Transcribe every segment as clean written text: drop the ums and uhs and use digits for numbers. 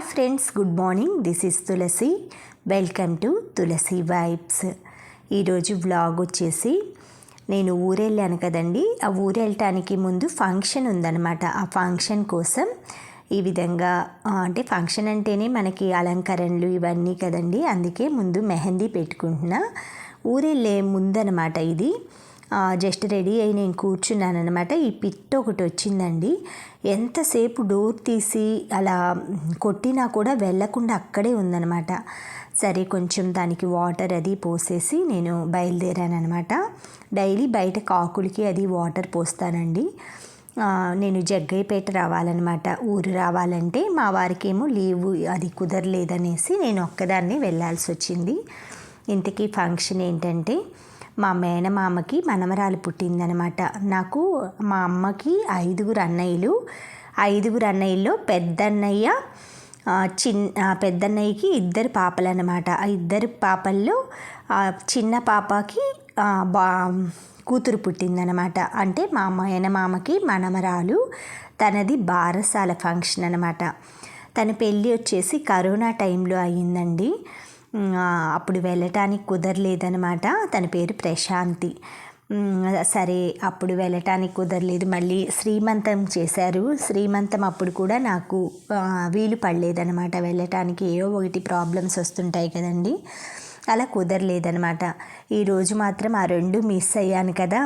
Hi friends, good morning. This is Tulasi. Welcome to Tulasi vibes. ఈరోజు vlog వచ్చేసి నేను ఊరెళ్ళాను కదండి. ఆ ఊరెళ్ళటానికి ముందు ఫంక్షన్ ఉందన్నమాట. ఆ ఫంక్షన్ కోసం ఈ విధంగా అంటే ఫంక్షన్ అంటేనే మనకి అలంకరణలు ఇవన్నీ కదండి. అందుకే ముందు మెహందీ పెట్టుకుంటున్నా. ఊరెళ్ళే ముందనమాట ఇది. జస్ట్ రెడీ అయి నేను కూర్చున్నాను అనమాట. ఈ పిట్ ఒకటి వచ్చిందండి. ఎంతసేపు డోర్ తీసి అలా కొట్టినా కూడా వెళ్ళకుండా అక్కడే ఉందనమాట. సరే కొంచెం దానికి వాటర్ అది పోసేసి నేను బయలుదేరాను అనమాట. డైలీ బయట కాకులకి అది వాటర్ పోస్తానండి. నేను జగ్గయ్యపేట రావాలన్నమాట. ఊరు రావాలంటే మా వారికి ఏమో లీవు అది కుదరలేదనేసి నేను ఒక్కదాన్నే వెళ్ళాల్సి వచ్చింది. ఇంతకీ ఫంక్షన్ ఏంటంటే మా మేనమామకి మనమరాలు పుట్టిందనమాట. నాకు మా అమ్మకి 5 అన్నయ్యలు. 5 అన్నయ్యల్లో పెద్దన్నయ్యకి 2 పాపలు అనమాట. ఆ 2 పాపల్లో చిన్న పాపకి కూతురు పుట్టిందనమాట. అంటే మా మేనమామకి మనమరాలు. తనది బారసాల ఫంక్షన్ అనమాట. తన పెళ్ళి వచ్చేసి కరోనా టైంలో అయ్యిందండి. అప్పుడు వెళ్ళటానికి కుదరలేదనమాట. తన పేరు ప్రశాంతి. సరే అప్పుడు వెళ్ళటానికి కుదరలేదు. మళ్ళీ శ్రీమంతం చేశారు. శ్రీమంతం అప్పుడు కూడా నాకు వీలు పడలేదనమాట వెళ్ళటానికి. ఏవో ఒకటి ప్రాబ్లమ్స్ వస్తుంటాయి కదండి. అలా కుదరలేదనమాట. ఈరోజు మాత్రం ఆ 2 మిస్ అయ్యాను కదా.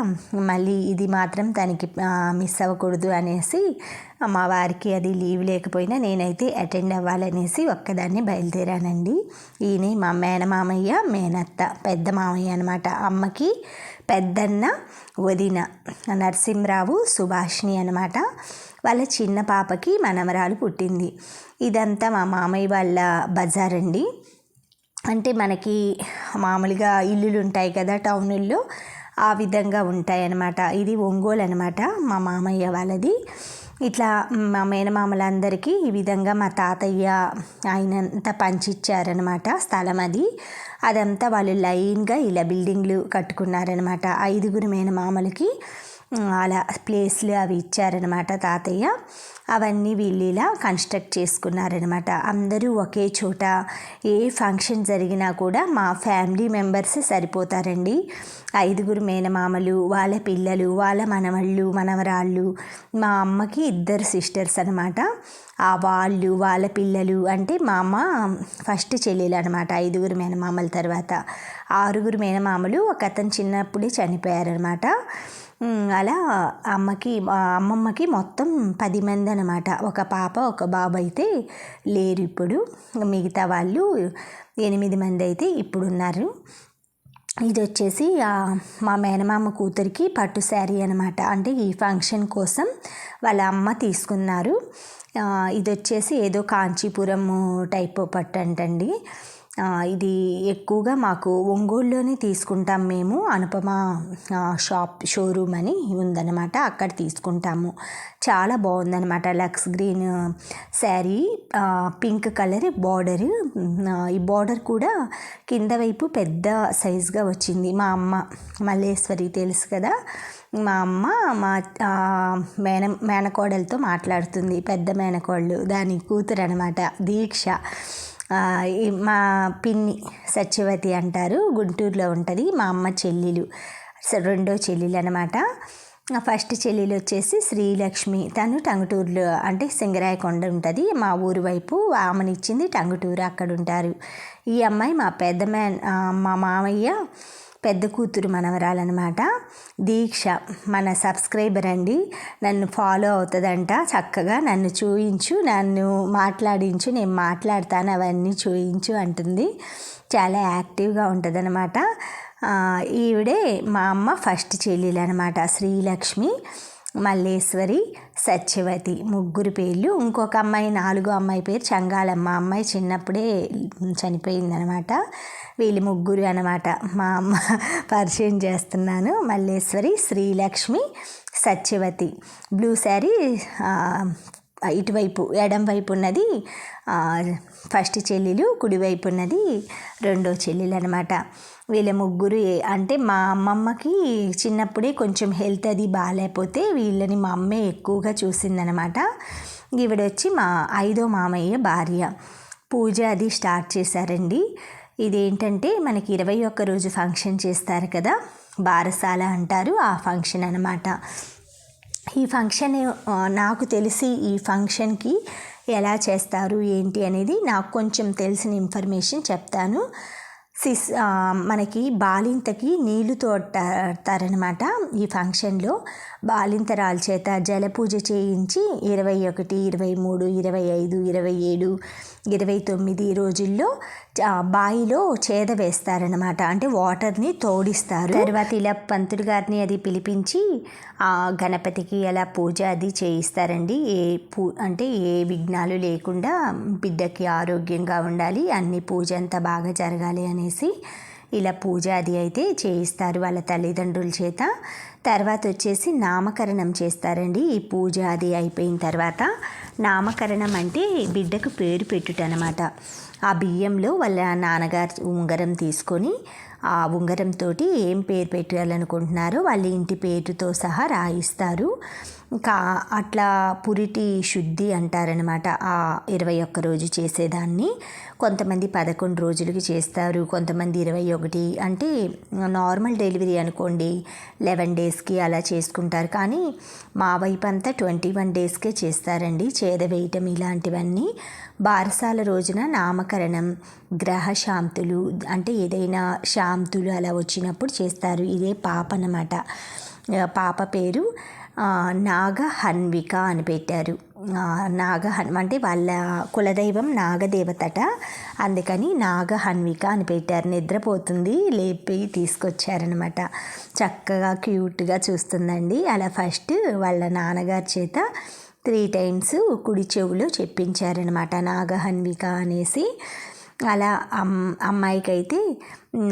మళ్ళీ ఇది మాత్రం తనకి మిస్ అవ్వకూడదు అనేసి మా వారికి అది లీవ్ లేకపోయినా నేనైతే అటెండ్ అవ్వాలనేసి ఒక్కదాన్ని బయలుదేరానండి. ఈయనే మా మేనమామయ్య, మేనత్త, పెద్ద మామయ్య అనమాట. అమ్మకి పెద్దన్న, వదిన నరసింహరావు, సుభాషిణి అనమాట. వాళ్ళ చిన్న పాపకి మనమరాలు పుట్టింది. ఇదంతా మా మామయ్య వాళ్ళ బజార్ అండి. అంటే మనకి మామూలుగా ఇల్లులు ఉంటాయి కదా టౌనుల్లో, ఆ విధంగా ఉంటాయన్నమాట. ఇది ఒంగోలు అనమాట మా మామయ్య వాళ్ళది. ఇట్లా మా మేనమామలందరికీ ఈ విధంగా మా తాతయ్య ఆయనంతా పంచిచ్చారనమాట స్థలం. అదంతా వాళ్ళు లైన్గా ఇలా బిల్డింగ్లు కట్టుకున్నారనమాట. 5 మేనమామలకి అలా ప్లేస్లు అవి ఇచ్చారనమాట తాతయ్య. అవన్నీ వీళ్ళు ఇలా కన్స్ట్రక్ట్ చేసుకున్నారనమాట. అందరూ ఒకే చోట ఏ ఫంక్షన్ జరిగినా కూడా మా ఫ్యామిలీ మెంబర్స్ సరిపోతారండి. 5 మేనమామలు, వాళ్ళ పిల్లలు, వాళ్ళ మనవళ్ళు, మనవరాళ్ళు. మా అమ్మకి 2 సిస్టర్స్ అనమాట. వాళ్ళు, వాళ్ళ పిల్లలు, అంటే మా అమ్మ ఫస్ట్ చెల్లెలు అనమాట. 5 మేనమామల తర్వాత 6 మేనమామలు. ఒక అతను చిన్నప్పుడే చనిపోయారనమాట. అలా అమ్మమ్మకి మొత్తం 10 మంది అనమాట. ఒక పాప, ఒక బాబు అయితే లేరు ఇప్పుడు. మిగతా వాళ్ళు 8 మంది అయితే ఇప్పుడు ఉన్నారు. ఇది వచ్చేసి మా మేనమామ కూతురికి పట్టు శారీ అనమాట. అంటే ఈ ఫంక్షన్ కోసం వాళ్ళ అమ్మ తీసుకున్నారు. ఇది వచ్చేసి ఏదో కాంచీపురం టైప్ పట్టు అంటండి. ఇది ఎక్కువగా మాకు ఒంగోలులోనే తీసుకుంటాం మేము. అనుపమ షోరూమ్ అని ఉందన్నమాట, అక్కడ తీసుకుంటాము. చాలా బాగుందన్నమాట. Lux green sari, pink colour border. ఈ బార్డర్ కూడా కింద వైపు పెద్ద సైజుగా వచ్చింది. మా అమ్మ మల్లేశ్వరి తెలుసు కదా, మా అమ్మ మా మేనకోడలతో మాట్లాడుతుంది. పెద్ద మేనకోడలు, దాని కూతురు అనమాట దీక్ష. మా పిన్ని సత్యవతి అంటారు, గుంటూరులో ఉంటుంది. మా అమ్మ చెల్లెలు, 2వ చెల్లెలు అనమాట. ఫస్ట్ చెల్లెలు వచ్చేసి శ్రీలక్ష్మి. తను టంగుటూరులో, అంటే సింగరాయకొండ ఉంటుంది మా ఊరు వైపు. ఆమెనిచ్చింది టంగుటూరు, అక్కడ ఉంటారు. ఈ అమ్మాయి మా మామయ్య పెద్ద కూతురు మనవరాలన్నమాట. దీక్ష మన సబ్స్క్రైబర్ అండి. నన్ను ఫాలో అవుతుందంట. చక్కగా నన్ను చూయించు, నన్ను మాట్లాడించు, నేను మాట్లాడతాను, అవన్నీ చూయించు అంటుంది. చాలా యాక్టివ్గా ఉంటుంది అనమాట. ఈవిడే మా అమ్మ ఫస్ట్ చెల్లెలు అనమాట. శ్రీలక్ష్మి, మల్లేశ్వరి, సత్యవతి, 3 పేర్లు. ఇంకొక అమ్మాయి 4వ అమ్మాయి పేరు చంగాళమ్మ. అమ్మాయి చిన్నప్పుడే చనిపోయిందనమాట. వీళ్ళు 3 అనమాట. మా అమ్మ పరిచయం చేస్తున్నాను. మల్లేశ్వరి, శ్రీలక్ష్మి, సత్యవతి. బ్లూ శారీ ఇటువైపు ఎడం వైపు ఉన్నది ఫస్ట్ చెల్లెలు, కుడివైపు ఉన్నది రెండో చెల్లెలు అనమాట. వీళ్ళ ముగ్గురు అంటే మా అమ్మమ్మకి చిన్నప్పుడే కొంచెం హెల్త్ అది బాగాలేకపోతే వీళ్ళని మా అమ్మే ఎక్కువగా చూసిందనమాట. ఈవిడొచ్చి మా 5వ మామయ్య భార్య. పూజ అది స్టార్ట్ చేశారండి. ఇదేంటంటే మనకి 21 రోజు ఫంక్షన్ చేస్తారు కదా, బారసాల అంటారు, ఆ ఫంక్షన్ అనమాట. ఈ ఫంక్షన్ నాకు తెలిసి ఈ ఫంక్షన్కి ఎలా చేస్తారు ఏంటి అనేది నాకు కొంచెం తెలిసిన ఇన్ఫర్మేషన్ చెప్తాను. మనకి బాలింతకి నీళ్లు తోడతారనమాట. ఈ ఫంక్షన్లో బాలింతరాల చేత జలపూజ చేయించి 21, 23, 25, 27, 29 రోజుల్లో బావిలో చేద వేస్తారనమాట. అంటే వాటర్ని తోడిస్తారు. తర్వాత ఇలా పంతులు గారిని అది పిలిపించి గణపతికి అలా పూజ అది చేయిస్తారండి. అంటే ఏ విఘ్నాలు లేకుండా బిడ్డకి ఆరోగ్యంగా ఉండాలి, అన్ని పూజ అంతా బాగా జరగాలి అనేసి ఇలా పూజ అది అయితే చేయిస్తారు వాళ్ళ తల్లిదండ్రుల చేత. తర్వాత వచ్చేసి నామకరణం చేస్తారండి. ఈ పూజ అది అయిపోయిన తర్వాత నామకరణం అంటే బిడ్డకు పేరు పెట్టుట అనమాట. ఆ బియ్యంలో వాళ్ళ నాన్నగారు ఉంగరం తీసుకొని ఆ ఉంగరంతో ఏం పేరు పెట్టాలనుకుంటున్నారో వాళ్ళ ఇంటి పేరుతో సహా రాయిస్తారు. అట్లా పురిటి శుద్ధి అంటారనమాట ఆ 21 రోజు చేసేదాన్ని. కొంతమంది 11 రోజులకి చేస్తారు, కొంతమంది 21, అంటే నార్మల్ డెలివరీ అనుకోండి 11 డేస్కి అలా చేసుకుంటారు. కానీ మా వైపు అంతా 21 డేస్కే చేస్తారండి చేద వేయటం ఇలాంటివన్నీ. బారసాల రోజున నామకరణం, గ్రహ శాంతులు అంటే ఏదైనా శాంతులు అలా వచ్చినప్పుడు చేస్తారు. ఇదే పాప అన్నమాట. పాప పేరు నాగహన్విక అని పెట్టారు. అంటే వాళ్ళ కులదైవం నాగదేవతట, అందుకని నాగహన్విక అని పెట్టారు. నిద్రపోతుంది, లేపి తీసుకొచ్చారనమాట. చక్కగా క్యూట్గా చూస్తుందండి. అలా ఫస్ట్ వాళ్ళ నాన్నగారి చేత 3 టైమ్స్ కుడి చెవులో చెప్పించారనమాట నాగహన్విక అనేసి. అలా అమ్మాయికి అయితే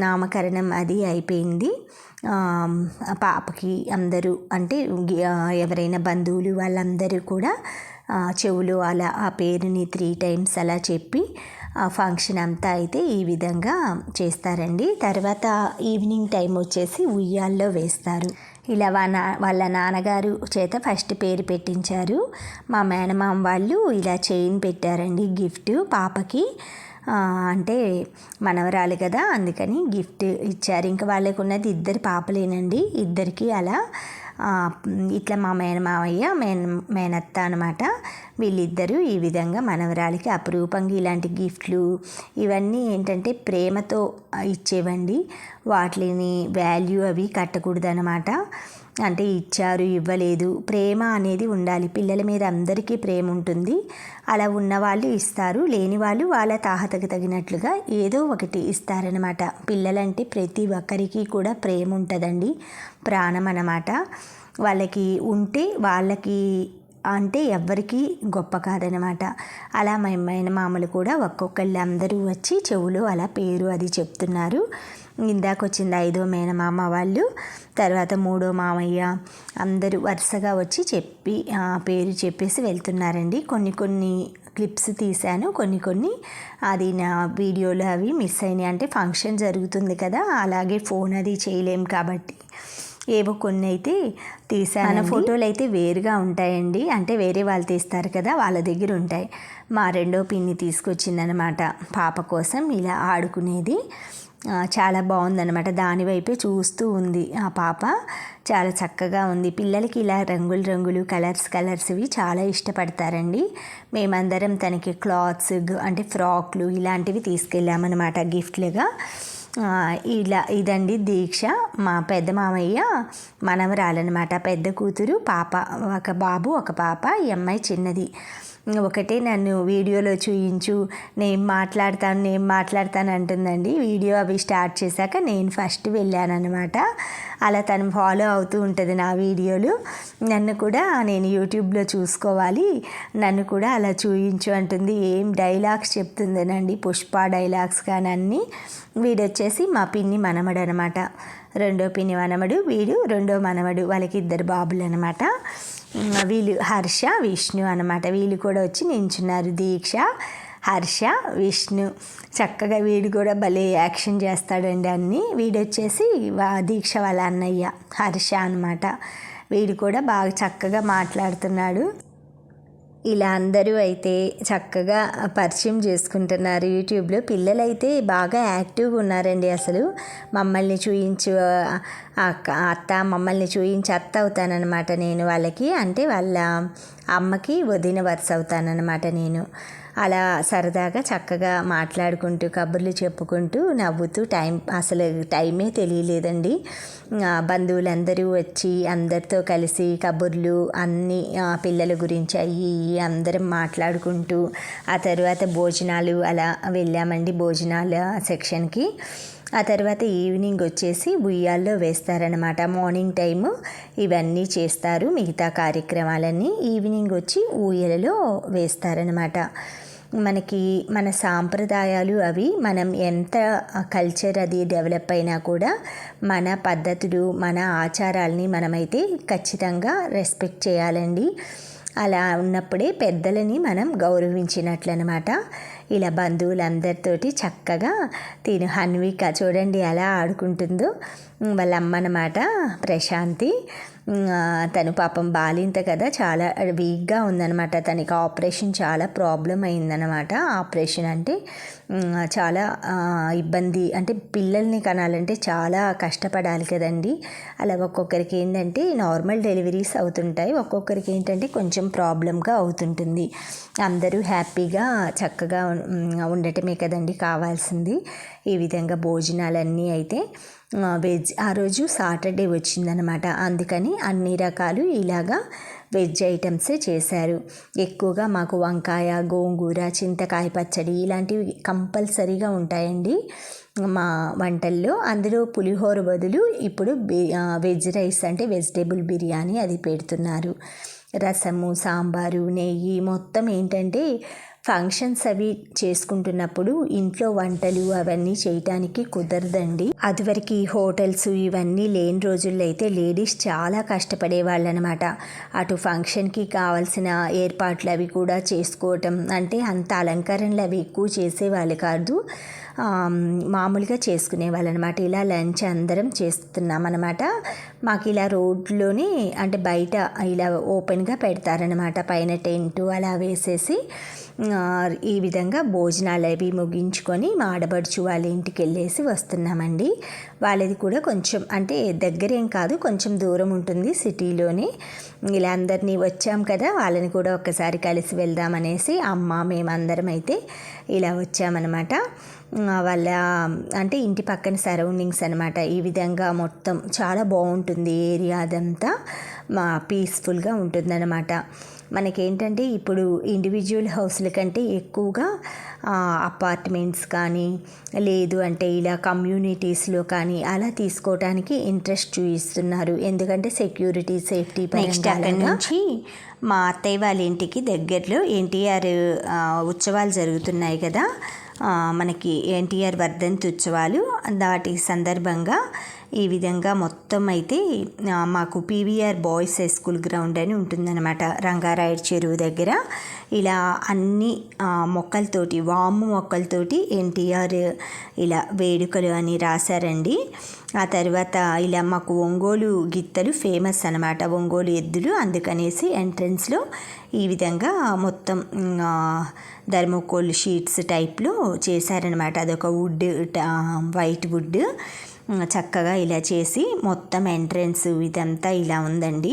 నామకరణం అది అయిపోయింది. పాపకి అందరూ అంటే ఎవరైనా బంధువులు వాళ్ళందరూ కూడా చెవులో అలా ఆ పేరుని 3 టైమ్స్ అలా చెప్పి ఫంక్షన్ అంతా అయితే ఈ విధంగా చేస్తారండి. తర్వాత ఈవినింగ్ టైం వచ్చేసి ఉయ్యాల్లో వేస్తారు. ఇలా వాళ్ళ నాన్నగారు చేత ఫస్ట్ పేరు పెట్టించారు. మా మేనమామ వాళ్ళు ఇలా చైన్ పెట్టారండి గిఫ్ట్ పాపకి. అంటే మనవరాలు కదా, అందుకని గిఫ్ట్ ఇచ్చారు. ఇంకా వాళ్ళకు ఉన్నది 2 పాపలేనండి, ఇద్దరికి అలా ఇట్లా మా మేనమావయ్య మేనత్త అనమాట. వీళ్ళిద్దరూ ఈ విధంగా మనవరాలికి అపురూపంగా ఇలాంటి గిఫ్ట్లు ఇవన్నీ ఏంటంటే ప్రేమతో ఇచ్చేవండి. వాటిని వాల్యూ అవి కట్టకూడదు అనమాట. అంటే ఇచ్చారు ఇవ్వలేదు, ప్రేమ అనేది ఉండాలి. పిల్లల మీద అందరికీ ప్రేమ ఉంటుంది. అలా ఉన్నవాళ్ళు ఇస్తారు, లేని వాళ్ళు వాళ్ళ తాహతకు తగినట్లుగా ఏదో ఒకటి ఇస్తారనమాట. పిల్లలంటే ప్రతి ఒక్కరికి కూడా ప్రేమ ఉంటుందండి, ప్రాణం అన్నమాట. వాళ్ళకి ఉంటే వాళ్ళకి అంటే ఎవ్వరికీ గొప్ప కాదనమాట. అలా మా మేనమామలు కూడా ఒక్కొక్కళ్ళు అందరూ వచ్చి చెవులో అలా పేరు అది చెప్తున్నారు. ఇందాక వచ్చింది 5వ మేనమామ వాళ్ళు, తర్వాత 3వ మామయ్య, అందరూ వరుసగా వచ్చి చెప్పి పేరు చెప్పేసి వెళ్తున్నారండి. కొన్ని క్లిప్స్ తీశాను, కొన్ని అది నా వీడియోలో అవి మిస్ అయినాయి. అంటే ఫంక్షన్ జరుగుతుంది కదా, అలాగే ఫోన్ అది చేయలేం కాబట్టి ఏవో కొన్ని అయితే తీసాను. మన ఫోటోలు అయితే వేరుగా ఉంటాయండి, అంటే వేరే వాళ్ళు తీస్తారు కదా వాళ్ళ దగ్గర ఉంటాయి. మా 2వ పిన్ని తీసుకొచ్చిందనమాట పాప కోసం ఇలా ఆడుకునేది. చాలా బాగుందన్నమాట. దానివైపే చూస్తూ ఉంది ఆ పాప. చాలా చక్కగా ఉంది. పిల్లలకి ఇలా రంగులు కలర్స్ ఇవి చాలా ఇష్టపడతారండి. మేమందరం తనకి క్లాత్స్ అంటే ఫ్రాక్లు ఇలాంటివి తీసుకెళ్ళామన్నమాట గిఫ్ట్లుగా. ఇదండి దీక్ష. మా పెద్ద మామయ్య మనవరాలన్నమాట, పెద్ద కూతురు, పాప, ఒక బాబు ఒక పాప. ఈ అమ్మాయి చిన్నది. ఒకటే నన్ను వీడియోలో చూయించు, నేను మాట్లాడతాను అంటుందండి. వీడియో అవి స్టార్ట్ చేశాక నేను ఫస్ట్ వెళ్ళానన్నమాట. అలా తను ఫాలో అవుతూ ఉంటుంది నా వీడియోలు. నన్ను కూడా నేను యూట్యూబ్లో చూసుకోవాలి, నన్ను కూడా అలా చూయించు అంటుంది. ఏం డైలాగ్స్ చెప్తుందేనండి, పుష్ప డైలాగ్స్ కానీ అన్నీ. వీడొచ్చేసి మా పిన్ని మనమడు అనమాట. 2వ పిన్ని మనమడు, వీడు 2వ మనమడు. వాళ్ళకి 2 బాబులు అనమాట. వీళ్ళు హర్ష విష్ణు అనమాట. వీళ్ళు కూడా వచ్చి నించున్నారు. దీక్ష, హర్ష, విష్ణు. చక్కగా వీడు కూడా భలే యాక్షన్ చేస్తాడండి అన్నీ. వీడు వచ్చేసి దీక్ష వాళ్ళ అన్నయ్య హర్ష అనమాట. వీడు కూడా బాగా చక్కగా మాట్లాడుతున్నాడు. ఇలా అందరూ అయితే చక్కగా పరిచయం చేసుకుంటున్నారు యూట్యూబ్లో. పిల్లలైతే బాగా యాక్టివ్గా ఉన్నారండి. అసలు మమ్మల్ని చూయించు అత్త, మమ్మల్ని చూయించి అత్త అవుతానన్నమాట నేను వాళ్ళకి. అంటే వాళ్ళ అమ్మకి వదిన వరుస అవుతానన్నమాట నేను. అలా సరదాగా చక్కగా మాట్లాడుకుంటూ కబుర్లు చెప్పుకుంటూ నవ్వుతూ అసలు టైమే తెలియలేదండి. బంధువులందరూ వచ్చి అందరితో కలిసి కబుర్లు అన్నీ పిల్లల గురించి అయ్యి అందరం మాట్లాడుకుంటూ ఆ తర్వాత భోజనాలు అలా వెళ్ళామండి, భోజనాల సెక్షన్కి. ఆ తర్వాత ఈవినింగ్ వచ్చేసి ఉయ్యాల్లో వేస్తారనమాట. మార్నింగ్ టైము ఇవన్నీ చేస్తారు, మిగతా కార్యక్రమాలన్నీ ఈవినింగ్ వచ్చి ఊయలలో వేస్తారనమాట. మనకి మన సాంప్రదాయాలు అవి, మనం ఎంత కల్చర్ అది డెవలప్ అయినా కూడా మన పద్ధతులు మన ఆచారాలని మనమైతే ఖచ్చితంగా రెస్పెక్ట్ చేయాలండి. అలా ఉన్నప్పుడే పెద్దలని మనం గౌరవించినట్లు అనమాట. ఇలా బంధువులందరితోటి చక్కగా హన్విక చూడండి ఎలా ఆడుకుంటుందో. వాళ్ళ అమ్మ అన్నమాట ప్రశాంతి. తను పాపం బాలింత కదా, చాలా వీక్గా ఉందన్నమాట. తనకి ఆపరేషన్ చాలా ప్రాబ్లం అయిందనమాట. ఆపరేషన్ అంటే చాలా ఇబ్బంది, అంటే పిల్లల్ని కనాలంటే చాలా కష్టపడాలి కదండి. అలా ఒక్కొక్కరికి ఏంటంటే నార్మల్ డెలివరీస్ అవుతుంటాయి, ఒక్కొక్కరికి ఏంటంటే కొంచెం ప్రాబ్లంగా అవుతుంటుంది. అందరూ హ్యాపీగా చక్కగా ఉండటమే కదండి కావాల్సింది. ఈ విధంగా భోజనాలన్నీ అయితే వెజ్, ఆ రోజు సాటర్డే వచ్చిందనమాట. అందుకని అన్ని రకాలు ఇలాగా వెజ్ ఐటమ్సే చేశారు. ఎక్కువగా మాకు వంకాయ, గోంగూర, చింతకాయ పచ్చడి ఇలాంటివి కంపల్సరీగా ఉంటాయండి మా వంటల్లో. అందులో పులిహోర బదులు ఇప్పుడు వెజ్ రైస్ అంటే వెజిటేబుల్ బిర్యానీ అది పెడుతున్నారు. రసము, సాంబారు, నెయ్యి మొత్తం ఏంటంటే ఫంక్షన్స్ అవి చేసుకుంటున్నప్పుడు ఇంట్లో వంటలు అవన్నీ చేయటానికి కుదరదండి. అదివరకు హోటల్స్ ఇవన్నీ లేని రోజుల్లో అయితే లేడీస్ చాలా కష్టపడేవాళ్ళు అనమాట. అటు ఫంక్షన్కి కావాల్సిన ఏర్పాట్లు అవి కూడా చేసుకోవటం, అంటే అంత అలంకరణలు అవి ఎక్కువ చేసేవాళ్ళు కాదు, మామూలుగా చేసుకునే వాళ్ళు అనమాట. ఇలా లంచ్ అందరం చేస్తున్నాం అనమాట. మాకు ఇలా రోడ్లోనే అంటే బయట ఇలా ఓపెన్గా పెడతారనమాట, పైన టెంటు అలా వేసేసి. ఈ విధంగా భోజనాలు అవి ముగించుకొని మా ఆడబడుచు వాళ్ళ ఇంటికి వెళ్ళేసి వస్తున్నామండి. వాళ్ళది కూడా కొంచెం అంటే దగ్గరేం కాదు, కొంచెం దూరం ఉంటుంది సిటీలోనే. ఇలా అందరినీ వచ్చాం కదా, వాళ్ళని కూడా ఒక్కసారి కలిసి వెళ్దామనేసి అమ్మ మేమందరం అయితే ఇలా వచ్చామన్నమాట. వాళ్ళ అంటే ఇంటి పక్కన సరౌండింగ్స్ అనమాట. ఈ విధంగా మొత్తం చాలా బాగుంటుంది ఏరియా, అదంతా పీస్ఫుల్గా ఉంటుందన్నమాట. మనకేంటంటే ఇప్పుడు ఇండివిజువల్ హౌస్ల కంటే ఎక్కువగా అపార్ట్మెంట్స్ కానీ లేదు అంటే ఇలా కమ్యూనిటీస్లో కానీ అలా తీసుకోవడానికి ఇంట్రెస్ట్ చూపిస్తున్నారు. ఎందుకంటే సెక్యూరిటీ, సేఫ్టీ. నెక్స్ట్ అక్కడి నుంచి మా అత్తయ్య వాళ్ళ ఇంటికి దగ్గరలో ఎన్టీఆర్ ఉత్సవాలు జరుగుతున్నాయి కదా, మనకి ఎన్టీఆర్ వర్ధంతి ఉత్సవాలు. వాటి సందర్భంగా ఈ విధంగా మొత్తం అయితే మాకు PVR boys high school ground అని ఉంటుందన్నమాట, రంగారాయుడు చెరువు దగ్గర. ఇలా అన్ని మొక్కలతోటి, వాము మొక్కలతోటి ఎన్టీఆర్ ఇలా వేడుకలు అని రాశారండి. ఆ తర్వాత ఇలా మాకు ఒంగోలు గిత్తలు ఫేమస్ అనమాట, ఒంగోలు ఎద్దులు. అందుకనేసి ఎంట్రన్స్లో ఈ విధంగా మొత్తం థర్మోకోల్ షీట్స్ టైప్లో చేశారనమాట. అదొక వుడ్, వైట్ వుడ్ చక్కగా ఇలా చేసి మొత్తం ఎంట్రన్స్ ఇదంతా ఇలా ఉందండి.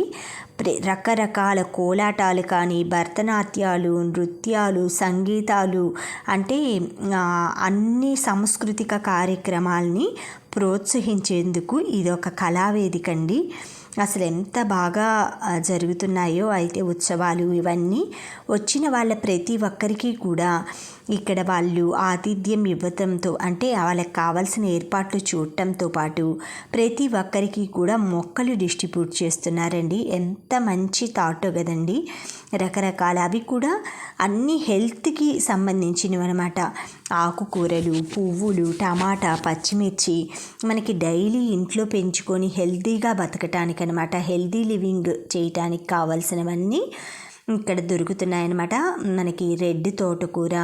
రకరకాల కోలాటాలు కానీ, భరతనాట్యాలు, నృత్యాలు, సంగీతాలు, అంటే అన్ని సాంస్కృతిక కార్యక్రమాల్ని ప్రోత్సహించేందుకు ఇదొక కళావేదిక అండి. అసలు ఎంత బాగా జరుగుతున్నాయో అయితే ఉత్సవాలు ఇవన్నీ. వచ్చిన వాళ్ళ ప్రతి ఒక్కరికి కూడా ఇక్కడ వాళ్ళు ఆతిథ్యం ఇవ్వటంతో, అంటే వాళ్ళకి కావాల్సిన ఏర్పాట్లు చూడటంతో పాటు ప్రతి ఒక్కరికి కూడా మొక్కలు డిస్ట్రిబ్యూట్ చేస్తున్నారండి. ఎంత మంచి థాట్ కదండి. రకరకాల అవి కూడా అన్ని హెల్త్కి సంబంధించినవి అనమాట. ఆకుకూరలు, పువ్వులు, టమాటా, పచ్చిమిర్చి మనకి డైలీ ఇంట్లో పెంచుకొని హెల్తీగా బతకటానికి అనమాట, హెల్దీ లివింగ్ చేయటానికి కావాల్సినవన్నీ ఇక్కడ దొరుకుతున్నాయన్నమాట. మనకి రెడ్ తోటకూర,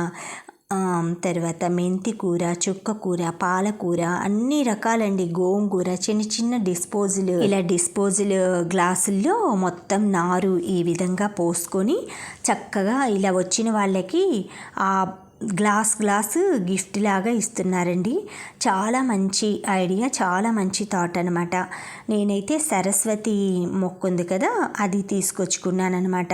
తర్వాత మెంతి కూర, చుక్క కూర, పాలకూర, అన్ని రకాలండి, గోంగూర, చిన్న చిన్న డిస్పోజల్ గ్లాసుల్లో మొత్తం నారు ఈ విధంగా పోసుకొని చక్కగా ఇలా వచ్చిన వాళ్ళకి ఆ గ్లాసు గిఫ్ట్ లాగా ఇస్తున్నారండి. చాలా మంచి ఐడియా, చాలా మంచి థాట్ అనమాట. నేనైతే సరస్వతి మొక్క ఉంది కదా, అది తీసుకొచ్చుకున్నాను అనమాట.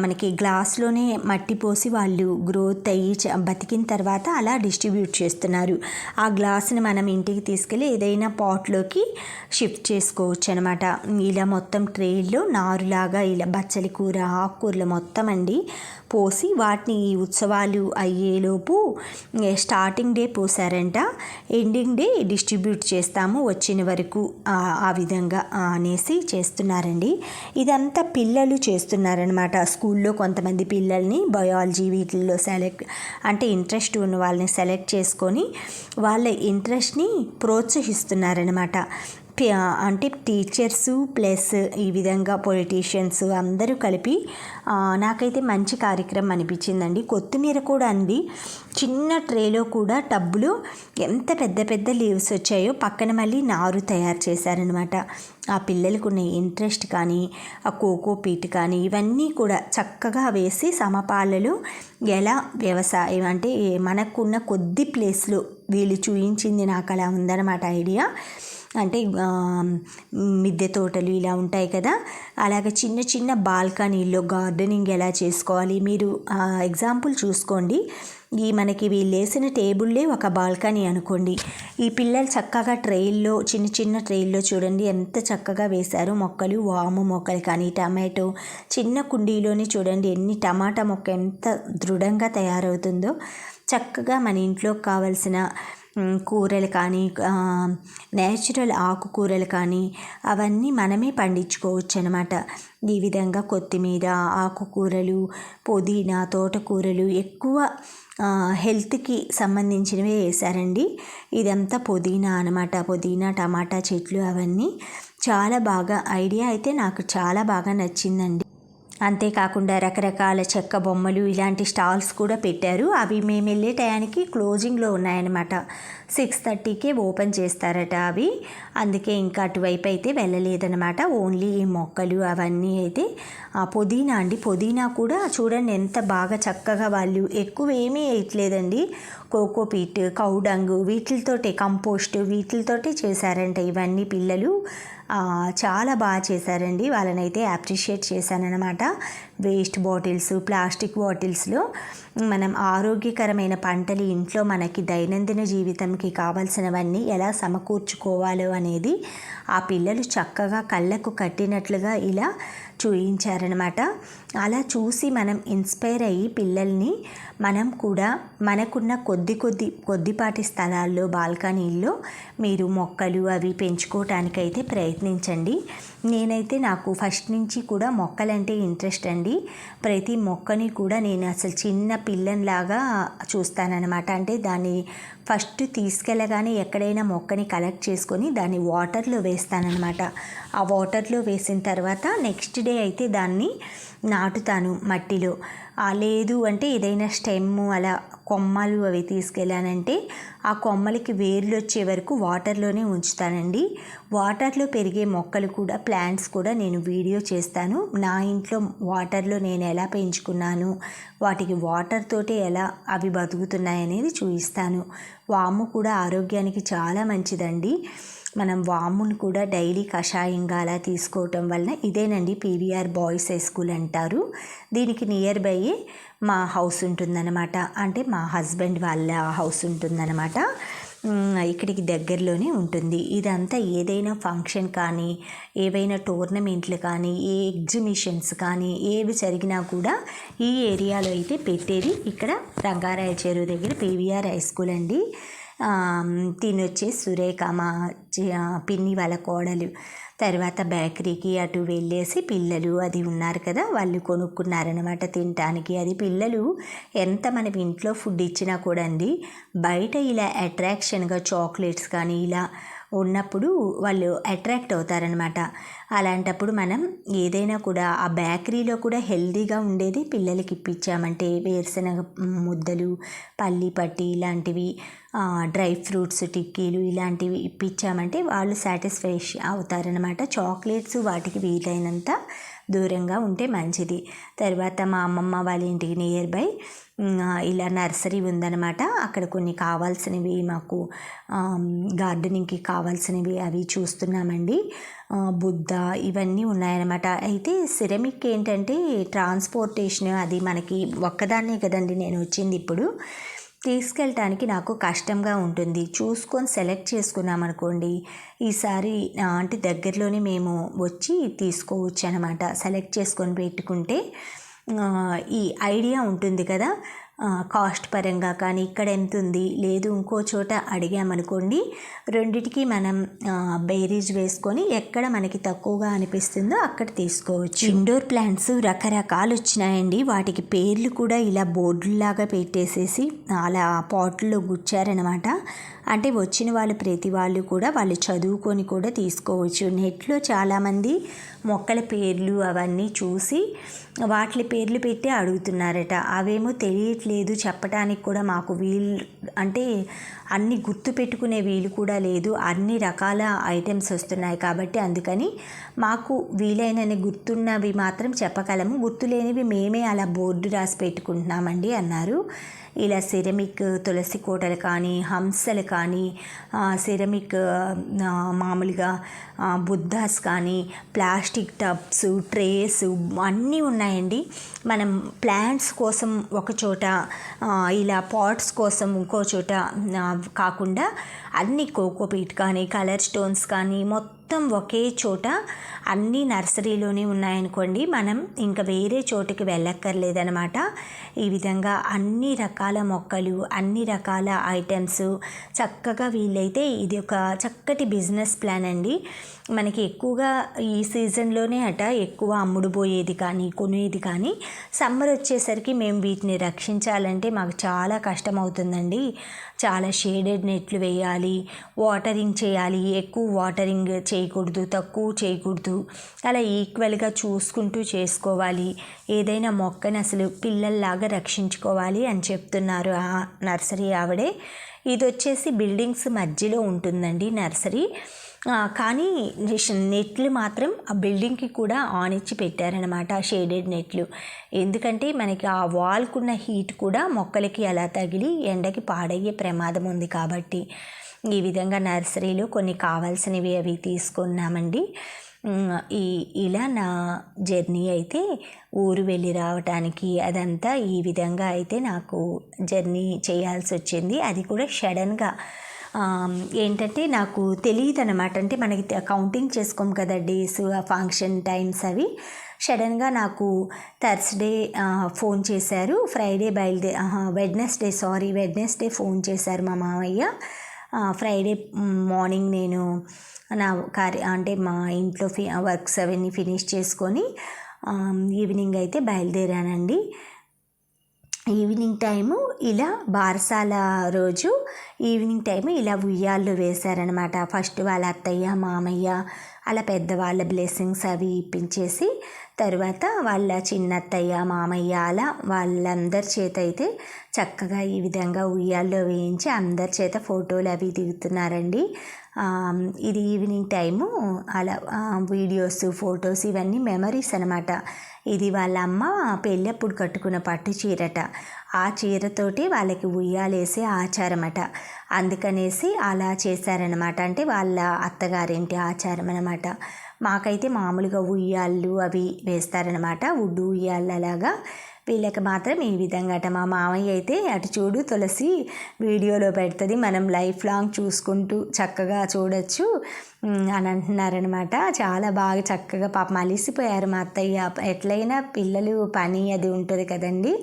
మనకి గ్లాస్లోనే మట్టి పోసి వాళ్ళు గ్రోత్ అయ్యి బతికిన తర్వాత అలా డిస్ట్రిబ్యూట్ చేస్తున్నారు. ఆ గ్లాస్ని మనం ఇంటికి తీసుకెళ్ళి ఏదైనా పాట్లోకి షిఫ్ట్ చేసుకోవచ్చు అనమాట. ఇలా మొత్తం ట్రేల్లో నారులాగా ఇలా బచ్చలి కూర, ఆకుకూరలు మొత్తం అండి పోసి వాటిని ఈ ఉత్సవాలు అయ్యేలోపు స్టార్టింగ్ డే పోసారంట, ఎండింగ్ డే డిస్ట్రిబ్యూట్ చేస్తాము వచ్చిన వరకు, ఆ విధంగా అనేసి చేస్తున్నారండి. ఇదంతా పిల్లలు చేస్తున్నారనమాట. స్కూల్లో కొంతమంది పిల్లల్ని బయాలజీ వీటిల్లో ఇంట్రెస్ట్ ఉన్న వాళ్ళని సెలెక్ట్ చేసుకొని వాళ్ళ ఇంట్రెస్ట్ని ప్రోత్సహిస్తున్నారనమాట. అంటే టీచర్సు ప్లస్ ఈ విధంగా పొలిటీషియన్స్ అందరూ కలిపి నాకైతే మంచి కార్యక్రమం అనిపించిందండి. కొత్తిమీర కూడా అండి, చిన్న ట్రేలో కూడా టబ్బులో ఎంత పెద్ద పెద్ద లీవ్స్ వచ్చాయో పక్కన మళ్ళీ నారు తయారు చేశారనమాట. ఆ పిల్లలకు ఉన్న ఇంట్రెస్ట్ కానీ, ఆ కోకో పీట్ కానీ ఇవన్నీ కూడా చక్కగా వేసి సమపాలలో ఎలా వ్యవసాయం అంటే మనకున్న కొద్ది ప్లేస్లో వీళ్ళు చూయించింది నాకు అలా ఉందన్నమాట ఐడియా. అంటే మిద్దె తోటలు ఇలా ఉంటాయి కదా, అలాగే చిన్న చిన్న బాల్కనీల్లో గార్డెనింగ్ ఎలా చేసుకోవాలి మీరు ఎగ్జాంపుల్ చూసుకోండి. మనకి వీళ్ళు వేసిన టేబుల్లే ఒక బాల్కనీ అనుకోండి. ఈ పిల్లలు చక్కగా ట్రైల్లో, చిన్న చిన్న ట్రైల్లో చూడండి ఎంత చక్కగా వేశారు మొక్కలు. వాము మొక్కలు కానీ, టమాటో చిన్న కుండీలోనే చూడండి ఎన్ని టమాటా మొక్క ఎంత దృఢంగా తయారవుతుందో. చక్కగా మన ఇంట్లోకి కావాల్సిన కూరలు కానీ, నేచురల్ ఆకుకూరలు కానీ అవన్నీ మనమే పండించుకోవచ్చు అనమాట. ఈ విధంగా కొత్తిమీర, ఆకుకూరలు, పుదీనా, తోటకూరలు ఎక్కువ హెల్త్కి సంబంధించినవే వేశారండి. ఇదంతా పుదీనా అనమాట, పుదీనా టమాటా చెట్లు అవన్నీ. చాలా బాగా ఐడియా అయితే నాకు చాలా బాగా నచ్చిందండి. అంతేకాకుండా రకరకాల చెక్క బొమ్మలు ఇలాంటి స్టాల్స్ కూడా పెట్టారు. అవి మేము వెళ్ళే టయానికి క్లోజింగ్లో ఉన్నాయన్నమాట. 6:30కే ఓపెన్ చేస్తారట అవి. అందుకే ఇంకా అటువైపు అయితే వెళ్ళలేదన్నమాట. ఓన్లీ ఈ మొక్కలు అవన్నీ అయితే. పుదీనా అండి, పుదీనా కూడా చూడండి ఎంత బాగా చక్కగా వాళ్ళు ఎక్కువ ఏమీ వేయట్లేదండి. కోకోపీట్, కౌడంగు వీటితోటే, కంపోస్ట్ వీటితోటే చేశారంట ఇవన్నీ. పిల్లలు చాలా బాగా చేశారండి. వాళ్ళనైతే అప్రిషియేట్ చేశానన్నమాట. వేస్ట్ బాటిల్స్, ప్లాస్టిక్ బాటిల్స్లో మనం ఆరోగ్యకరమైన పంటలు ఇంట్లో మనకి దైనందిన జీవితంకి కావాల్సినవన్నీ ఎలా సమకూర్చుకోవాలో అనేది ఆ పిల్లలు చక్కగా కళ్ళకు కట్టినట్లుగా ఇలా చూయించారనమాట. అలా చూసి మనం ఇన్స్పైర్ అయ్యి పిల్లల్ని మనం కూడా మనకున్న కొద్దిపాటి స్థలాల్లో బాల్కనీల్లో మీరు మొక్కలు అవి పెంచుకోవటానికైతే ప్రయత్నించండి. నేనైతే నాకు ఫస్ట్ నుంచి కూడా మొక్కలంటే ఇంట్రెస్ట్ అండి. ప్రతి మొక్కని కూడా నేను అసలు చిన్న పిల్లనిలాగా చూస్తానన్నమాట. అంటే దాన్ని ఫస్ట్ తీసుకెళ్ళగానే ఎక్కడైనా మొక్కని కలెక్ట్ చేసుకొని దాన్ని వాటర్లో వేస్తానన్నమాట. ఆ వాటర్లో వేసిన తర్వాత నెక్స్ట్ డే అయితే దాన్ని నాటుతాను మట్టిలో. లేదు అంటే ఏదైనా స్టెమ్ అలా కొమ్మలు అవి తీసుకెళ్ళానంటే ఆ కొమ్మలకి వేర్లు వచ్చే వరకు వాటర్లోనే ఉంచుతానండి. వాటర్లో పెరిగే మొక్కలు కూడా, ప్లాంట్స్ కూడా నేను వీడియో చేస్తాను. నా ఇంట్లో వాటర్లో నేను ఎలా పెంచుకున్నాను, వాటికి వాటర్ తోటి ఎలా అవి బతుకుతున్నాయి అనేది చూపిస్తాను. వాము కూడా ఆరోగ్యానికి చాలా మంచిదండి. మనం వామును కూడా డైలీ కషాయంగా అలా తీసుకోవటం వలన ఇదేనండి పీవీఆర్ బాయ్స్ హై స్కూల్ అంటారు. దీనికి నియర్ బై మా హౌస్ ఉంటుందన్నమాట. అంటే మా హస్బెండ్ వాళ్ళ హౌస్ ఉంటుందన్నమాట. ఇక్కడికి దగ్గరలోనే ఉంటుంది. ఇదంతా ఏదైనా ఫంక్షన్ కానీ, ఏవైనా టోర్నమెంట్లు కానీ, ఏ ఎగ్జిబిషన్స్ కానీ ఏవి జరిగినా కూడా ఈ ఏరియాలో అయితే పెట్టేది. ఇక్కడ రంగారాయ చెరువు దగ్గర పీవీఆర్ హై స్కూల్ అండి. తినొచ్చే సురేఖ మా పిన్ని వాళ్ళ కోడలు. తర్వాత బేకరీకి అటు వెళ్ళేసి పిల్లలు అది ఉన్నారు కదా, వాళ్ళు కొనుక్కున్నారనమాట తినటానికి. అది పిల్లలు ఎంత మనం ఇంట్లో ఫుడ్ ఇచ్చినా కూడా అండి, బయట ఇలా అట్రాక్షన్గా చాక్లెట్స్ కానీ ఇలా ఉన్నప్పుడు వాళ్ళు అట్రాక్ట్ అవుతారనమాట. అలాంటప్పుడు మనం ఏదైనా కూడా ఆ బేకరీలో కూడా హెల్తీగా ఉండేది పిల్లలకి ఇప్పించామంటే వేరుశనగ ముద్దలు, పల్లి పట్టి ఇలాంటివి, డ్రై ఫ్రూట్స్ టిక్కీలు ఇలాంటివి ఇప్పించామంటే వాళ్ళు సాటిస్ఫై అవుతారనమాట. చాక్లెట్స్ వాటికి వీలైనంత దూరంగా ఉంటే మంచిది. తర్వాత మా అమ్మమ్మ వాళ్ళ ఇంటికి నియర్ బై ఇలా నర్సరీ ఉందన్నమాట. అక్కడ కొన్ని కావాల్సినవి మాకు గార్డెనింగ్కి కావాల్సినవి అవి చూస్తున్నామండి. బుద్ధ ఇవన్నీ ఉన్నాయన్నమాట. అయితే సిరమిక్ ఏంటంటే ట్రాన్స్పోర్టేషన్ అది మనకి ఒక్కదాన్నే కదండి నేను వచ్చింది, ఇప్పుడు తీసుకెళ్ళటానికి నాకు కష్టంగా ఉంటుంది. చూసుకొని సెలెక్ట్ చేసుకున్నామనుకోండి ఈసారి అంటే దగ్గరలోనే మేము వచ్చి తీసుకోవచ్చు అనమాట. సెలెక్ట్ చేసుకొని పెట్టుకుంటే ఈ ఐడియా ఉంటుంది కదా, కాస్ట్ పరంగా కానీ ఇక్కడ ఎంత ఉంది లేదు ఇంకో చోట అడిగామనుకోండి రెండిటికి మనం బేరీజ్ వేసుకొని ఎక్కడ మనకి తక్కువగా అనిపిస్తుందో అక్కడ తీసుకోవచ్చు. ఇండోర్ ప్లాంట్స్ రకరకాలు వచ్చినాయండి. వాటికి పేర్లు కూడా ఇలా బోర్డులాగా పెట్టేసేసి అలా పాట్లో గుచ్చారనమాట. అంటే వచ్చిన వాళ్ళు ప్రతి వాళ్ళు కూడా వాళ్ళు చదువుకొని కూడా తీసుకోవచ్చు. నెట్లో చాలామంది మొక్కల పేర్లు అవన్నీ చూసి వాటి పేర్లు పెట్టి అడుగుతున్నారట. అవేమో తెలియట్లేదు చెప్పడానికి కూడా మాకు అంటే అన్ని గుర్తు పెట్టుకునే వీలు కూడా లేదు. అన్ని రకాల ఐటమ్స్ వస్తున్నాయి కాబట్టి అందుకని మాకు వీలైనని గుర్తున్నవి మాత్రం చెప్పగలము, గుర్తులేనివి మేమే అలా బోర్డు రాసి పెట్టుకుంటున్నామండి అన్నారు. ఇలా సిరమిక్ తులసి కోటలు కానీ, హంసలు కానీ, సిరమిక్ మామూలుగా బుద్ధాస్ కానీ, ప్లాస్టిక్ టబ్స్, ట్రేస్ అన్నీ ఉన్నాయండి. మనం ప్లాంట్స్ కోసం ఒక చోట, ఇలా పాట్స్ కోసం ఇంకో చోట కాకుండా అన్ని కోకోపీట్ కానీ, కలర్ స్టోన్స్ కానీ మొత్తం ఒకే చోట అన్నీ నర్సరీలోనే ఉన్నాయనుకోండి, మనం ఇంకా వేరే చోటుకి వెళ్ళక్కర్లేదనమాట. ఈ విధంగా అన్ని రకాల మొక్కలు, అన్ని రకాల ఐటమ్స్ చక్కగా వీలైతే ఇది ఒక చక్కటి బిజినెస్ ప్లాన్ అండి. మనకి ఎక్కువగా ఈ సీజన్లోనే ఎక్కువ అమ్ముడుపోయేది కానీ కొనేది కానీ, సమ్మర్ వచ్చేసరికి మేము వీటిని రక్షించాలంటే మాకు చాలా కష్టం అవుతుందండి. చాలా షేడెడ్ నెట్లు వేయాలి, వాటరింగ్ చేయాలి, ఎక్కువ వాటరింగ్ చేయకూడదు, తక్కువ చేయకూడదు, అలా ఈక్వల్గా చూసుకుంటూ చేసుకోవాలి. ఏదైనా మొక్కని అసలు పిల్లల్లాగా రక్షించుకోవాలి అని చెప్తున్నారు ఆ నర్సరీ ఆవిడే. ఇది వచ్చేసి బిల్డింగ్స్ మధ్యలో ఉంటుందండి నర్సరీ, కానీ నెట్లు మాత్రం ఆ బిల్డింగ్కి కూడా ఆన్ ఇచ్చి పెట్టారనమాట, షేడెడ్ నెట్లు. ఎందుకంటే మనకి ఆ వాల్కున్న హీట్ కూడా మొక్కలకి అలా తగిలి ఎండకి పాడయ్యే ప్రమాదం ఉంది కాబట్టి. ఈ విధంగా నర్సరీలో కొన్ని కావాల్సినవి అవి తీసుకున్నామండి. ఇలా నా జర్నీ అయితే ఊరు వెళ్ళి రావటానికి అదంతా ఈ విధంగా అయితే నాకు జర్నీ చేయాల్సి వచ్చింది. అది కూడా సడన్గా ఏంటంటే నాకు తెలియదు అనమాట. అంటే మనకి కౌంటింగ్ చేసుకోం కదా డేస్, ఫంక్షన్ టైమ్స్ అవి. సడన్గా నాకు థర్స్డే ఫోన్ చేశారు, ఫ్రైడే వెడ్నెస్డే ఫోన్ చేశారు మా మామయ్య. ఫ్రైడే మార్నింగ్ నేను నా అంటే మా ఇంట్లో వర్క్స్ అవన్నీ ఫినిష్ చేసుకొని ఈవినింగ్ అయితే బయలుదేరానండి. ఈవినింగ్ టైము ఇలా బారసాల రోజు ఈవినింగ్ టైము ఇలా ఉయ్యాల్లో వేశారనమాట. ఫస్ట్ వాళ్ళ అత్తయ్య మామయ్య అలా పెద్దవాళ్ళ బ్లెస్సింగ్స్ అవి ఇప్పించేసి, తర్వాత వాళ్ళ చిన్నత్తయ్య మామయ్య అలా వాళ్ళందరి చేత అయితే చక్కగా ఈ విధంగా ఉయ్యాల్లో వేయించి అందరి చేత ఫోటోలు అవి దిగుతున్నారండి. ఇది ఈవినింగ్ టైము అలా వీడియోస్ ఫొటోస్ ఇవన్నీ మెమరీస్ అనమాట. ఇది వాళ్ళ అమ్మ పెళ్ళప్పుడు కట్టుకున్న పట్టు చీరట. ఆ చీరతోటి వాళ్ళకి ఉయ్యాలేసే ఆచారమట. అందుకనేసి అలా చేశారనమాట. అంటే వాళ్ళ అత్తగారింటి ఆచారం అనమాట. మాకైతే మామూలుగా ఉయ్యాళ్ళు అవి వేస్తారనమాట, ఉడ్డు ఉయ్యాళ్ళు అలాగా. వీళ్ళకి మాత్రం ఈ విధంగా మా మామయ్య అయితే అటు చూడు తులసి వీడియోలో పెడుతుంది, మనం లైఫ్ లాంగ్ చూసుకుంటూ చక్కగా చూడొచ్చు అని అంటున్నారనమాట. చాలా బాగా చక్కగా పాపం అలిసిపోయారు మా అత్తయ్య. ఎట్లయినా పిల్లలు పని అది ఉంటుంది కదండి,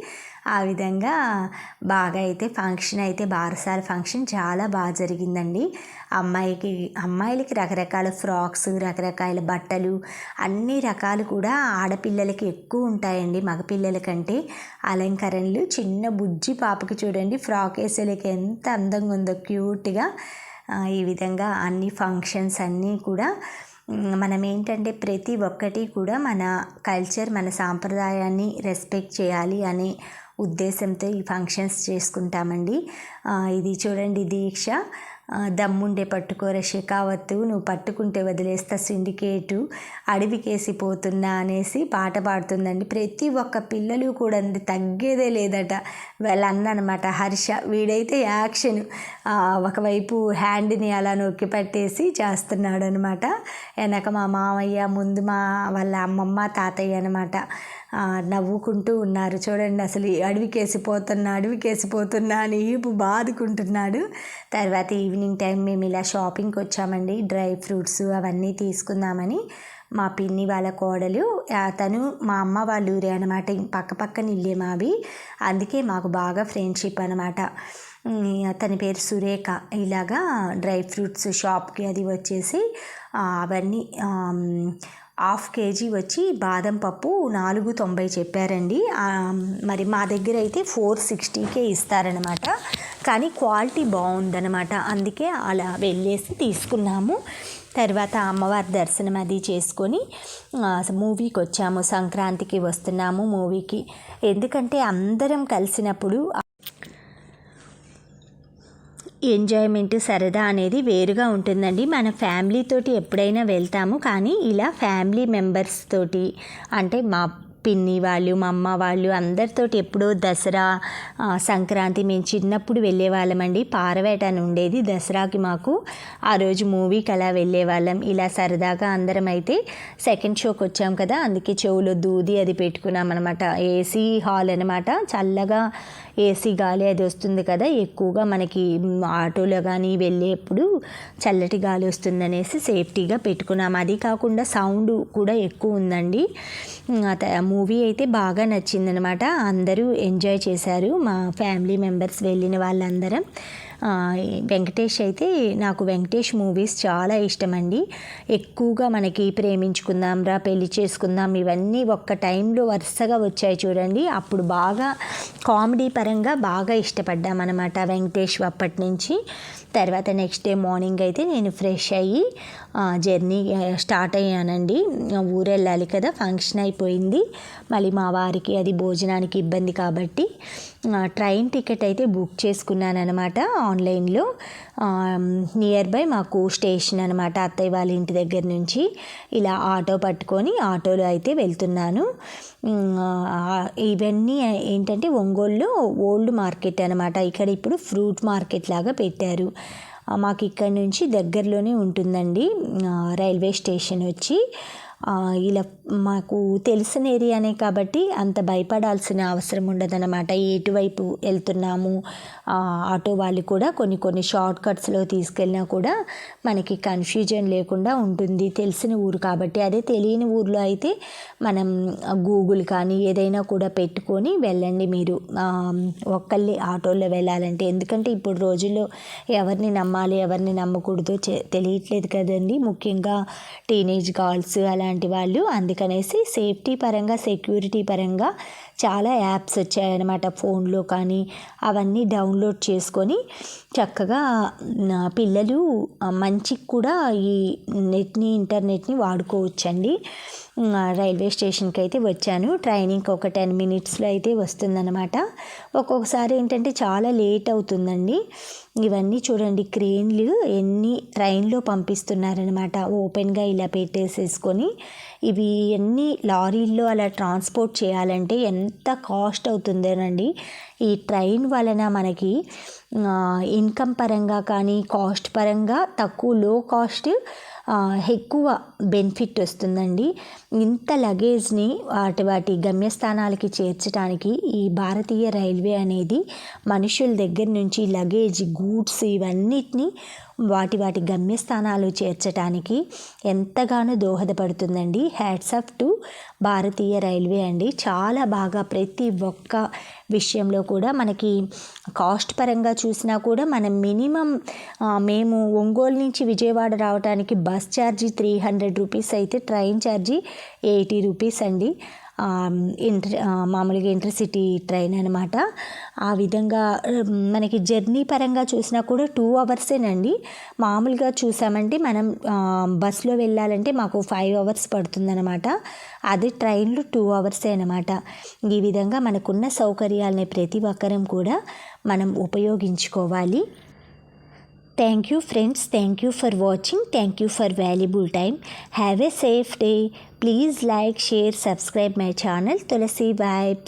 ఆ విధంగా బాగా అయితే ఫంక్షన్ అయితే బారసాల ఫంక్షన్ చాలా బాగా జరిగిందండి. అమ్మాయిలకి రకరకాల ఫ్రాక్స్, రకరకాల బట్టలు, అన్ని రకాలు కూడా ఆడపిల్లలకి ఎక్కువ ఉంటాయండి మగపిల్లల కంటే. అలంకరణలు చిన్న బుజ్జి పాపకి చూడండి ఫ్రాక్ వేసేలకి ఎంత అందంగా ఉందో క్యూట్గా. ఈ విధంగా అన్ని ఫంక్షన్స్ అన్నీ కూడా మనం ఏంటంటే ప్రతి ఒక్కటి కూడా మన కల్చర్, మన సాంప్రదాయాన్ని రెస్పెక్ట్ చేయాలి అనే ఉద్దేశంతో ఈ ఫంక్షన్స్ చేసుకుంటామండి. ఇది చూడండి, దీక్ష దమ్ముండే పట్టుకోర షెకావత్తు, నువ్వు పట్టుకుంటే వదిలేస్తా సిండికేటు, అడవికేసి పోతున్నా అనేసి పాట పాడుతుందండి. ప్రతి ఒక్క పిల్లలు కూడా తగ్గేదే లేదట. వాళ్ళ అన్న అనమాట హర్ష, వీడైతే యాక్షన్ ఒకవైపు హ్యాండ్ని అలా నొక్కి పట్టేసి చేస్తున్నాడు అనమాట. వెనక మా మామయ్య, ముందు వాళ్ళ అమ్మమ్మ, తాతయ్య అనమాట నవ్వుకుంటూ ఉన్నారు. చూడండి, అసలు అడవికేసి పోతున్నా అని ఈపు బాదుకుంటున్నాడు. తర్వాత ఈవినింగ్ టైం మేము ఇలా షాపింగ్కి వచ్చామండి. డ్రై ఫ్రూట్స్ అవన్నీ తీసుకుందామని. మా పిన్ని వాళ్ళ కోడలు, తను మా అమ్మ వాళ్ళ ఊరే అనమాట, పక్కన ఇల్లే మావి. అందుకే మాకు బాగా ఫ్రెండ్షిప్ అనమాట. తన పేరు సురేఖ. ఇలాగా డ్రై ఫ్రూట్స్ షాప్కి అది వచ్చేసి అవన్నీ 1/2 kg వచ్చి బాదం పప్పు 490 చెప్పారండి. మరి మా దగ్గర అయితే 460కే ఇస్తారనమాట. కానీ క్వాలిటీ బాగుందనమాట. అందుకే అలా వెళ్ళేసి తీసుకున్నాము. తర్వాత అమ్మవారి దర్శనం అది చేసుకొని మూవీకి వచ్చాము. సంక్రాంతికి వస్తున్నాము మూవీకి. ఎందుకంటే అందరం కలిసినప్పుడు ఎంజాయ్మెంట్, సరదా అనేది వేరుగా ఉంటుందండి. మన ఫ్యామిలీతోటి ఎప్పుడైనా వెళ్తాము, కానీ ఇలా ఫ్యామిలీ మెంబర్స్ తోటి అంటే మా పిన్ని వాళ్ళు, మా అమ్మ వాళ్ళు అందరితోటి ఎప్పుడో దసరా, సంక్రాంతి మేము చిన్నప్పుడు వెళ్ళేవాళ్ళమండి. పారవేట అని ఉండేది దసరాకి మాకు. ఆ రోజు మూవీకి అలా వెళ్ళేవాళ్ళం. ఇలా సరదాగా అందరం అయితే సెకండ్ షోకి వచ్చాం కదా, అందుకే చెవులో దూది అది పెట్టుకున్నాం అనమాట. ఏసీ హాల్ అనమాట, చల్లగా ఏసీ గాలి అది వస్తుంది కదా, ఎక్కువగా మనకి ఆటోలో కానీ వెళ్ళేప్పుడు చల్లటి గాలి వస్తుందనేసి సేఫ్టీగా పెట్టుకున్నాం. అది కాకుండా సౌండ్ కూడా ఎక్కువ ఉందండి. మూవీ అయితే బాగా నచ్చిందనమాట. అందరూ ఎంజాయ్ చేశారు, మా ఫ్యామిలీ మెంబర్స్ వెళ్ళిన వాళ్ళందరం. వెంకటేష్ అయితే, నాకు వెంకటేష్ మూవీస్ చాలా ఇష్టమండి. ఎక్కువగా మనకి ప్రేమించుకుందాం రా, పెళ్లి చేసుకుందాం, ఇవన్నీ ఒక్క టైంలో వరుసగా వచ్చాయి చూడండి. అప్పుడు బాగా కామెడీ పరంగా బాగా ఇష్టపడ్డామన్నమాట వెంకటేష్ అప్పటి నుంచి. తర్వాత నెక్స్ట్ డే మార్నింగ్ అయితే నేను ఫ్రెష్ అయ్యి జర్నీ స్టార్ట్ అయ్యానండి. ఊరు వెళ్ళాలి కదా, ఫంక్షన్ అయిపోయింది. మళ్ళీ మా వారికి అది భోజనానికి ఇబ్బంది కాబట్టి ట్రైన్ టికెట్ అయితే బుక్ చేసుకున్నాను అనమాట ఆన్లైన్లో. నియర్ బై మాకు స్టేషన్ అనమాట, అత్తయ్య వాళ్ళ ఇంటి దగ్గర నుంచి. ఇలా ఆటో పట్టుకొని ఆటోలో అయితే వెళ్తున్నాను. ఇవన్నీ ఏంటంటే ఒంగోలులో ఓల్డ్ మార్కెట్ అనమాట. ఇక్కడ ఇప్పుడు ఫ్రూట్ మార్కెట్ లాగా పెట్టారు. మాకు ఇక్కడ నుంచి దగ్గరలోనే ఉంటుందండి రైల్వే స్టేషన్ వచ్చి. ఇలా మాకు తెలిసిన ఏరియానే కాబట్టి అంత భయపడాల్సిన అవసరం ఉండదన్నమాట. ఎటువైపు వెళ్తున్నాము, ఆటో వాళ్ళు కూడా కొన్ని షార్ట్ కట్స్లో తీసుకెళ్ళినా కూడా మనకి కన్ఫ్యూజన్ లేకుండా ఉంటుంది, తెలిసిన ఊరు కాబట్టి. అదే తెలియని ఊర్లో అయితే మనం గూగుల్ కానీ ఏదైనా కూడా పెట్టుకొని వెళ్ళండి మీరు, ఒక్కళ్ళే ఆటోలో వెళ్ళాలంటే. ఎందుకంటే ఇప్పుడు రోజుల్లో ఎవరిని నమ్మాలి, ఎవరిని నమ్మకూడదో తెలియట్లేదు కదండి, ముఖ్యంగా టీనేజ్ గర్ల్స్ అలాంటి వాళ్ళు. అందుకనేసి సేఫ్టీ పరంగా, సెక్యూరిటీ పరంగా చాలా యాప్స్ వచ్చాయన్నమాట ఫోన్లో కానీ. అవన్నీ డౌన్లోడ్ చేసుకొని చక్కగా పిల్లలు మంచికి కూడా ఈ ఇంటర్నెట్ని వాడుకోవచ్చండి. రైల్వే స్టేషన్కి అయితే వచ్చాను. ట్రైనింగ్కి ఒక 10 minutesలో అయితే వస్తుందన్నమాట. ఒక్కొక్కసారి ఏంటంటే చాలా లేట్ అవుతుందండి. ఇవన్నీ చూడండి, క్రేన్లు ఎన్ని ట్రైన్లో పంపిస్తున్నారనమాట, ఓపెన్గా ఇలా పెట్టేసేసుకొని. ఇవి ఎన్ని లారీల్లో అలా ట్రాన్స్పోర్ట్ చేయాలంటే ఎంత కాస్ట్ అవుతుందోనండి. ఈ ట్రైన్ వలన మనకి ఇన్కమ్ పరంగా కానీ, కాస్ట్ పరంగా తక్కువ, లో కాస్ట్, ఎక్కువ బెనిఫిట్ వస్తుందండి. ఇంత లగేజ్ని వాటి గమ్యస్థానాలకి చేర్చడానికి ఈ భారతీయ రైల్వే అనేది మనుషుల దగ్గర నుంచి లగేజ్, గూడ్స్ ఇవన్నిటిని వాటి గమ్యస్థానాలు చేర్చడానికి ఎంతగానో దోహదపడుతుందండి. Hats off to Bharatiya railway అండి. చాలా బాగా ప్రతి ఒక్క విషయంలో కూడా మనకి కాస్ట్ పరంగా చూసినా కూడా మనం మినిమం, మేము ఒంగోలు నుంచి విజయవాడ రావడానికి బస్ ఛార్జీ 300 రూపీస్ అయితే ట్రైన్ ఛార్జీ 80 రూపీస్ అండి. మామూలుగా ఇంటర్సిటీ ట్రైన్ అనమాట. ఆ విధంగా మనకి జర్నీ పరంగా చూసినా కూడా 2 అవర్సేనండి. మామూలుగా చూసామంటే మనం బస్సులో వెళ్ళాలంటే మాకు 5 అవర్స్ పడుతుందన్నమాట. అది ట్రైన్లో 2 అవర్సే అనమాట. ఈ విధంగా మనకున్న సౌకర్యాలని ప్రతి ఒక్కరం కూడా మనం ఉపయోగించుకోవాలి. Thank you friends, thank you for watching, thank you for valuable time. Have a safe day. Please like, share, subscribe my channel Tulasi Vibes.